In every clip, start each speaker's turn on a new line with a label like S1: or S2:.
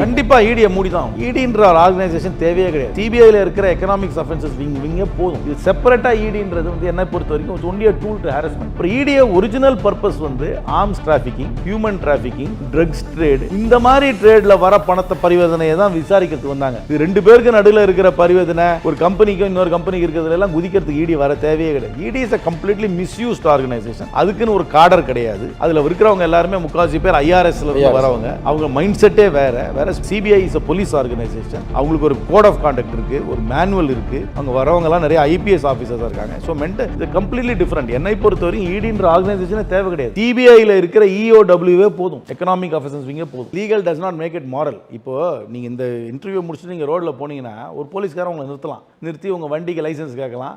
S1: கண்டிப்பா ஈடியை மூடி தான். ஈடின்ற ஒரு ஆர்கனைசேஷன் தேவையே கிடையாது. சிபிஐல இருக்கிற எக்கனாமிக்ஸ் அஃபென்சஸ் விங்கே போதும். இது செப்பரேட்டா ஈடின்றது வந்து என்ன பொறுத்த வரைக்கும் ஒன்லி டூல் டு ஹாரஸ்மெண்ட். இப்போ ஈடிய ஒரிஜினல் பர்பஸ் வந்து arms trafficking, human trafficking, drugs trade, இந்த மாதிரி ட்ரேட்ல வர பணத்தை பரிவர்த்தனையை தான் விசாரிக்கிறதுக்கு வந்தாங்க. இது ரெண்டு பேருக்கு நடுவில் இருக்கிற பரிவர்த்தனை ஒரு கம்பெனிக்கும் இன்னொரு கம்பெனிக்கு இருக்கிறதுல எல்லாம் குதிக்கிறதுக்கு ஈடி வர தேவையே கிடையாது. ED is a completely misused organization. அதுக்குன்னு ஒரு காடர் கிடையாது. அதுல இருக்கிறவங்க எல்லாருமே முக்காவாசி பேர் ஐஆர்எஸ்ல இருந்து வரவங்க. அவங்க மைண்ட் செட்டே வேற. CBI is a police organization. அவங்களுக்கு ஒரு கோட் ஆஃப் கான்டக்ட் இருக்கு, ஒரு மேனுவல் இருக்கு. அவங்க வரவங்க எல்லாம் நிறைய ஐபிஎஸ் ஆபீசர்ஸ் இருக்காங்க. சோ மென்டல் இது கம்ப்ளீட்லி டிஃபரண்ட். என்னை பொறுத்தவரைக்கும் ஈடின்ற ஆர்கனைசேஷனே தேவை கிடையாது. சிபிஐல இருக்கிற இஓடபிள்யூவே போதும், எக்கனாமிக் அஃபென்சஸ் விங்கே போதும். Legal does not make it moral. இப்போ நீங்க இந்த இன்டர்வியூ முடிச்சுட்டு நீங்க ரோட்ல போனீங்கன்னா ஒரு போலீஸ்காரன் உங்களை நிறுத்தலாம், நிறுத்தி உங்க வண்டிக்கு லைசன்ஸ் கேட்கலாம்,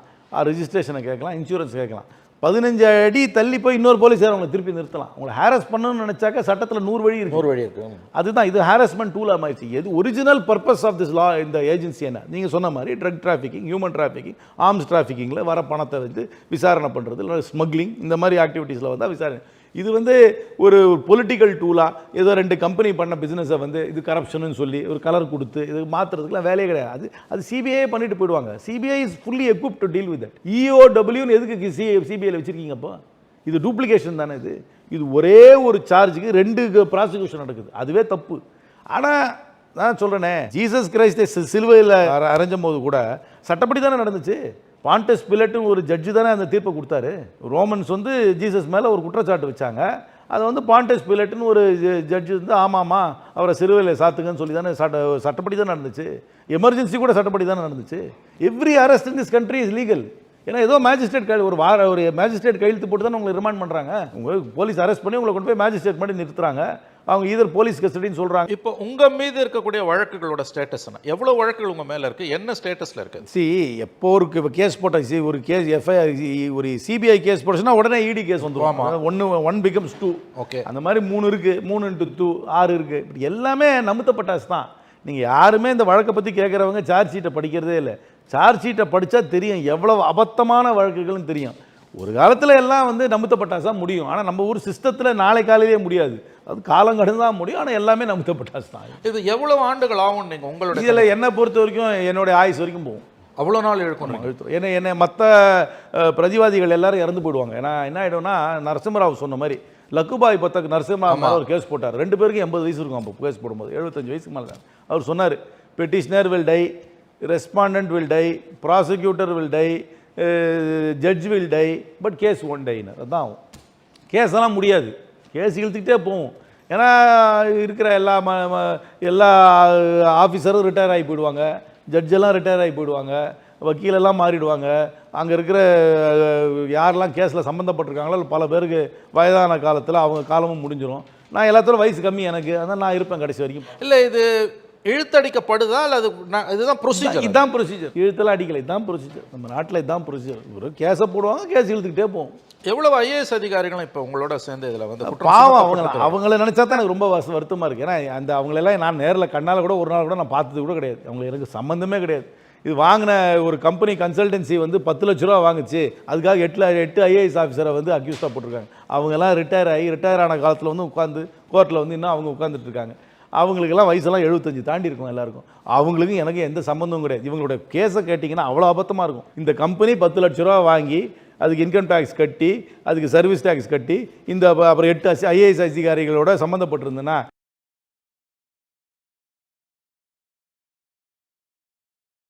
S1: ரெஜிஸ்ட்ரேஷனை கேட்கலாம், இன்சூரன்ஸ் கேட்கலாம். 15 அடி தள்ளி போய் இன்னொரு போலீஸார் உங்களை திருப்பி நிறுத்தலாம். உங்களை ஹாரஸ் பண்ணணும்னு நினைச்சாக்க சட்டத்தில் 100 வழி இருக்கு. அதுதான் இது ஹாரஸ்மெண்ட் டூல் ஆமாச்சு. எது original purpose of this law இந்த ஏஜென்சி என்ன? நீங்கள் சொன்ன மாதிரி drug trafficking, human trafficking, arms டிராஃபிக்கிங்கில் வர பணத்தை வந்து விசாரணை பண்ணுறது, இல்லை ஸ்மக்லிங், இந்த மாதிரி ஆக்டிவிட்டீஸில் வந்தால் விசாரணை. இது வந்து ஒரு பொலிட்டிக்கல் டூலாக ஏதோ ரெண்டு கம்பெனி பண்ண பிஸ்னஸை வந்து இது கரப்ஷன் சொல்லி ஒரு கலர் கொடுத்து இது மாற்றுறதுக்குலாம் வேலையே கிடையாது. அது சிபிஐ பண்ணிட்டு போயிடுவாங்க. CBI is fully equipped to deal with that. இஓடபிள்யூன்னு எதுக்கு சிபிஐயில் வச்சிருக்கீங்க? அப்போ இது டூப்ளிகேஷன் தானே. இது ஒரே ஒரு சார்ஜுக்கு 2 ப்ராசிக்யூஷன் நடக்குது. அதுவே தப்பு. ஆனால் நான் சொல்கிறேனே, ஜீசஸ் கிரைஸ்டை சிலுவையில் அரைஞ்சும் போது கூட சட்டப்படி தானே நடந்துச்சு. பாண்டஸ் பிலேட்டு ஒரு ஜட்ஜு தானே அந்த தீர்ப்பை கொடுத்தாரு. ரோமன்ஸ் வந்து ஜீசஸ் மேலே ஒரு குற்றச்சாட்டு வச்சாங்க. அதை வந்து பாண்டஸ் பிலேட்டுன்னு ஒரு ஜட்ஜு வந்து ஆமாம்மா அவரை சிலுவையில் சாத்துங்கன்னு சொல்லி தானே சட்டப்படி தான் நடந்துச்சு. எமர்ஜென்சி கூட சட்டப்படி தானே நடந்துச்சு. Every arrest in this country is legal. ஏன்னா ஏதோ மேஜிஸ்ட்ரேட் ஒரு மேஜிஸ்ட்ரேட் கையெழுத்து போட்டு தானே உங்களை ரிமாண்ட் பண்ணுறாங்க. உங்கள் போலீஸ் அரெஸ்ட் பண்ணி உங்களை கொண்டு போய் மேஜிஸ்ட்ரேட் பண்ணி நிறுத்துறாங்க. அவங்க இதர் போலீஸ் கஸ்டடின்னு சொல்கிறாங்க.
S2: இப்போ உங்கள் மீது இருக்கக்கூடிய வழக்குகளோட ஸ்டேட்டஸ் என்ன? எவ்வளோ வழக்குகள் உங்கள் மேலே இருக்குது? என்ன ஸ்டேட்டஸில் இருக்குது?
S1: எப்போ ஒரு கேஸ் போட்டாச்சு, ஒரு கேஸ் எஃப்ஐஆர், ஒரு சிபிஐ கேஸ் போட்டுச்சுன்னா உடனே இடி கேஸ் வந்துடும். 1 becomes 2.
S2: ஓகே, அந்த
S1: மாதிரி 3 இருக்குது. 3 × 2 6 இருக்குது. இப்படி எல்லாமே நமுத்தப்பட்டாச்சு தான். நீங்கள் யாருமே இந்த வழக்கை பற்றி கேட்குறவங்க சார்ஜ் ஷீட்டை படிக்கிறதே இல்லை. சார்ஜ் ஷீட்டை படித்தா தெரியும் எவ்வளவு அபத்தமான வழக்குகள்னு தெரியும். ஒரு காலத்தில் எல்லாம் வந்து நமுத்தப்பட்டாசா முடியும். ஆனால் நம்ம ஊர் சிஸ்டத்தில் நாளை காலையிலே முடியாது. அது காலம் கடந்து தான் முடியும். ஆனால் எல்லாமே நமுத்தப்பட்டாசு தான்.
S2: இது எவ்வளவு ஆண்டுகள் ஆகும்? நீங்கள் உங்களோட
S1: இதில் என்னை பொறுத்த வரைக்கும் என்னுடைய ஆயுஸ் வரைக்கும் போகும்.
S2: அவ்வளோ நாள் இருக்கும்.
S1: என்னை மற்ற பிரதிவாதிகள் எல்லாரும் இறந்து போயிடுவாங்க. ஏன்னா என்ன ஆகிடும்னா, நரசிம்மராவ் சொன்ன மாதிரி லக்குபாய் பத்தக்கு நரசிம்மராவ் ஒரு கேஸ் போட்டார். 2 பேருக்கும் 80 வயசு இருக்கும். அப்போ கேஸ் போடும்போது 75 வயசுக்கு மேலே அவர் சொன்னார், petitioner will die, respondent will die, prosecutor will die, judge will die, but case ஒன் டைனர். அதுதான் ஆகும். கேஸெல்லாம் முடியாது. கேஸ் இழுத்துக்கிட்டே போகும். ஏன்னா இருக்கிற எல்லா ஆஃபீஸரும் ரிட்டையர் ஆகி போயிடுவாங்க, ஜட்ஜெல்லாம் ரிட்டையர் ஆகி போயிடுவாங்க, வக்கீலெல்லாம் மாறிடுவாங்க. அங்கே இருக்கிற யாரெல்லாம் கேஸில் சம்மந்தப்பட்டிருக்காங்களோ பல பேருக்கு வயதான காலத்தில் அவங்க காலமும் முடிஞ்சிடும். நான் எல்லாத்தோட வயசு கம்மி எனக்கு, அதான் நான் இருப்பேன் கடைசி வரைக்கும்.
S2: இல்லை, இது இழுத்தடிக்கப்படுதா அல்லது இதுதான் ப்ரொசீஜர்?
S1: இதுதான் ப்ரொசீஜர். இழுத்தெல்லாம் அடிக்கலை, இதுதான் ப்ரொசீஜர். நம்ம நாட்டில் இதுதான் ப்ரொசீஜர். ஒரு கேஸை போடுவாங்க, கேஸ் இழுத்துக்கிட்டே போவோம்.
S2: எவ்வளவு ஐஏஎஸ் அதிகாரிகளும் இப்போ உங்களோட சேர்ந்து இதில் வந்து
S1: பாவம் அவங்கள நினச்சா தான் எனக்கு ரொம்ப வருத்தமாக இருக்குது. ஏன்னா அவங்களெல்லாம் நான் நேரில் கண்ணால் கூட ஒரு நாள் கூட நான் பார்த்தது கூட கிடையாது. அவங்க எனக்கு சம்மந்தமே கிடையாது. இது வாங்கின ஒரு கம்பெனி கன்சல்டன்சி வந்து 10 லட்ச ரூபா வாங்குச்சு. அதுக்காக 8 ஐஏஎஸ் ஆஃபீஸரை வந்து அக்யூஸ்டாக போட்டிருக்காங்க. அவங்கெல்லாம் ரிட்டையர் ஆன காலத்தில் வந்து உட்காந்து கோர்ட்டில் வந்து இன்னும் அவங்க உட்காந்துட்டு இருக்காங்க. அவங்களுக்கெல்லாம் வயசெல்லாம் 75 தாண்டி இருக்கும் எல்லாருக்கும். அவங்களுக்கும் எனக்கு எந்த சம்மந்தமும் கிடையாது. இவங்களோட கேஸை கேட்டிங்கன்னா அவ்வளோ அபத்தமாக இருக்கும். இந்த கம்பெனி 10 லட்ச ரூபா வாங்கி அதுக்கு இன்கம் டேக்ஸ் கட்டி அதுக்கு சர்வீஸ் டேக்ஸ் கட்டி இந்த அப்புறம் 8 ஐஏஎஸ் அதிகாரிகளோட சம்மந்தப்பட்டிருந்தேன்னா